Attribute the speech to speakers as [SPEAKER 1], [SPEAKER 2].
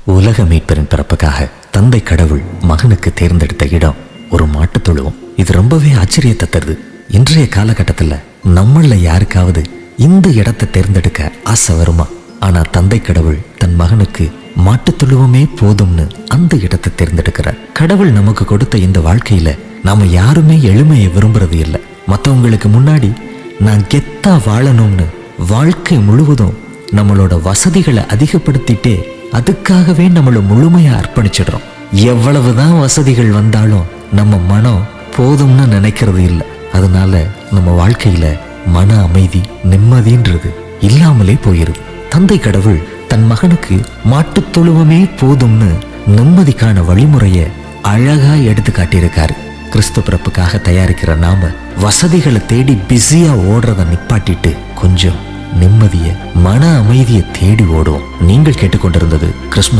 [SPEAKER 1] உலக மீட்பரின் பிறப்புக்காக தந்தை கடவுள் மகனுக்கு தேர்ந்தெடுத்த இடம் ஒரு மாட்டுத் தொழுவம். இது ரொம்பவே ஆச்சரியத்தை தருது. இன்றைய காலகட்டத்தில் நம்மள யாருக்காவது இந்த இடத்தை தேர்ந்தெடுக்க ஆசை வருமா? ஆனா தந்தை கடவுள் தன் மகனுக்கு மாட்டுத் தொழுவமே போதும்னு அந்த இடத்தை தேர்ந்தெடுக்கிறார். கடவுள் நமக்கு கொடுத்த இந்த வாழ்க்கையில நாம யாருமே எளிமையை விரும்புறது இல்லை. மற்றவங்களுக்கு முன்னாடி நான் கெத்தா வாழணும்னு வாழ்க்கை முழுவதும் நம்மளோட வசதிகளை அதிகப்படுத்திட்டே அதுக்காகவே நம்மளை முழுமையா அர்ப்பணிச்சிடுறோம். எவ்வளவுதான் வசதிகள் வந்தாலும் நம்ம மனம் போதும்னு நினைக்கிறது இல்லை. அதனால நம்ம வாழ்க்கையில மன அமைதி நிம்மதின்றது இல்லாமலே போயிருது. தந்தை கடவுள் தன் மகனுக்கு மாட்டுத் தொழுவமே போதும்னு நிம்மதிக்கான வழிமுறைய அழகா எடுத்து காட்டியிருக்காரு. கிறிஸ்து பிறப்புக்காக தயாரிக்கிற நாம வசதிகளை தேடி பிஸியா ஓடுறத நிப்பாட்டிட்டு கொஞ்சம் நிம்மதிய மன அமைதியை தேடி ஓடுவோம். நீங்கள் கேட்டுக்கொண்டிருந்தது கிறிஸ்துமஸ்